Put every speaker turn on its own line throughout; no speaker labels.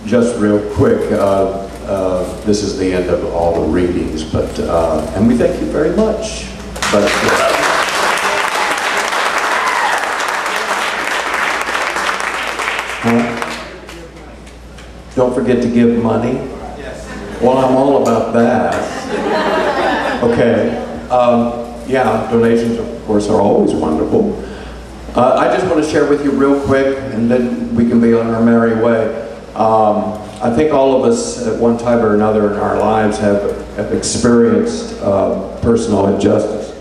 just real quick, this is the end of all the readings, but and we thank you very much. But, don't forget to give money. Yes. Well, I'm all about that. Okay. Yeah, donations, of course, are always wonderful. I just want to share with you real quick, and then we can be on our merry way. I think all of us at one time or another in our lives have experienced personal injustice.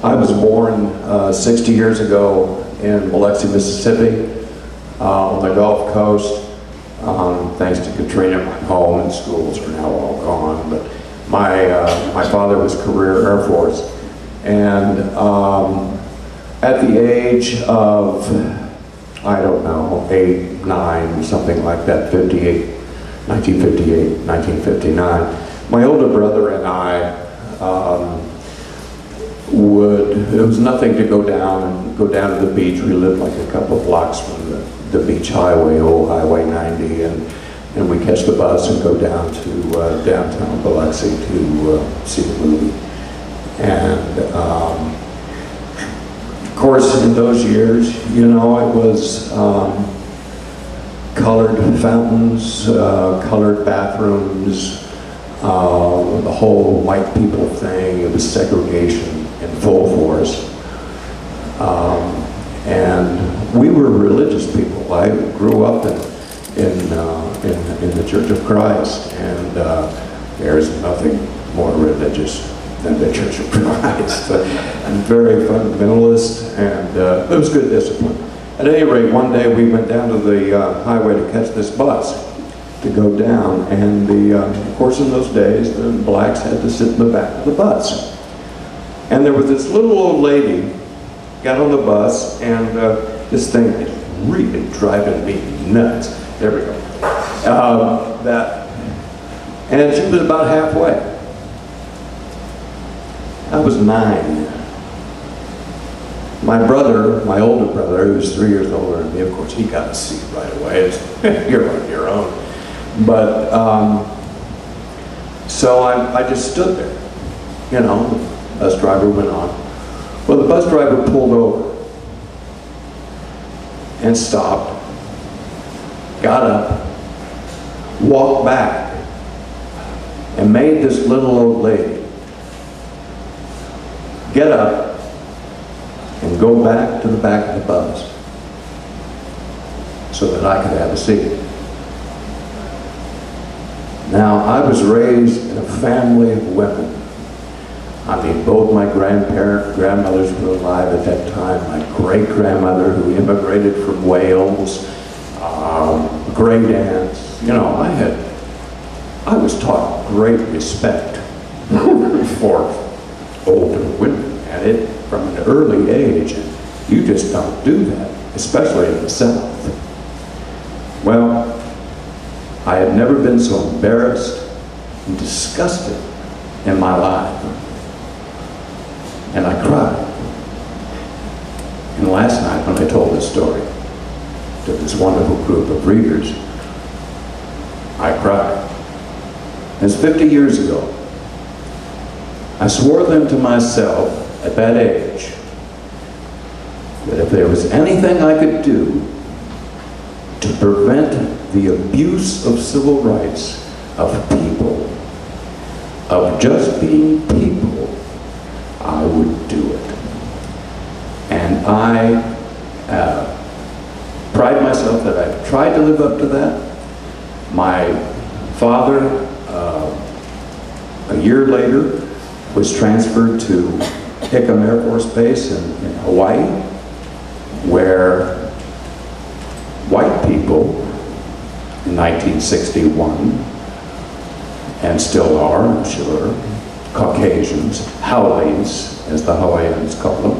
I was born 60 years ago in Biloxi, Mississippi, on the Gulf Coast. Thanks to Katrina, my home and schools are now all gone. But my father was career Air Force, and at the age of, I don't know, 8, 9, something like that, 1958, 1959, my older brother and I it was nothing to go down to the beach. We lived like a couple of blocks from the beach highway, old Highway 90, and we catch the bus and go down to downtown Biloxi to see the movie. And of course, in those years, you know, it was colored fountains, colored bathrooms, the whole white people thing. It was segregation in full force. And we were religious people. I grew up in the Church of Christ, and there's nothing more religious than the Church of Christ. I'm very fundamentalist, and it was good discipline. At any rate, one day we went down to the highway to catch this bus to go down, and of course in those days the blacks had to sit in the back of the bus. And there was this little old lady got on the bus, and this thing is really driving me nuts. There we go. And she was about halfway. I was 9. My brother, my older brother, who was 3 years older than me, of course, he got a seat right away. You're on your own. But, so I just stood there. You know, the bus driver went on. Well, the bus driver pulled over and stopped, got up, walked back, and made this little old lady get up and go back to the back of the bus so that I could have a seat. Now, I was raised in a family of women. I mean, both my grandmothers were alive at that time. My great-grandmother, who immigrated from Wales, great aunts. You know, I was taught great respect for older women, and it from an early age. And you just don't do that, especially in the South. Well, I had never been so embarrassed and disgusted in my life. And I cried. And last night when I told this story to this wonderful group of readers, I cried. It's 50 years ago. I swore then to myself at that age that if there was anything I could do to prevent the abuse of civil rights of people, of just being people, I would do it. And I pride myself that I've tried to live up to that. My father, a year later, was transferred to Hickam Air Force Base in Hawaii, where white people in 1961, and still are, I'm sure, Caucasians, Haoles, as the Hawaiians call them,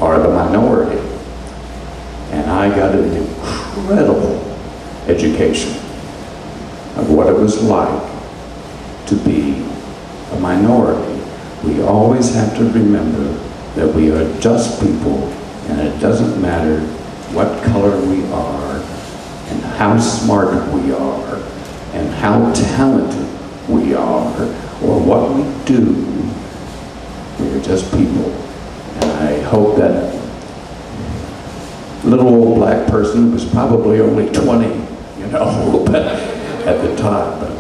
are the minority. And I got an incredible education of what it was like to be a minority. We always have to remember that we are just people, and it doesn't matter what color we are and how smart we are and how talented we are or what we do. We're just people. And I hope that little old black person was probably only 20, you know, but at the time. But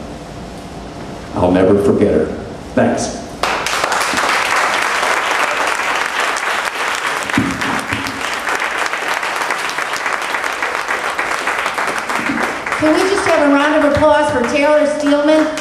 I'll never forget her. Thanks.
Can we just have a round of applause for Taylor Steelman?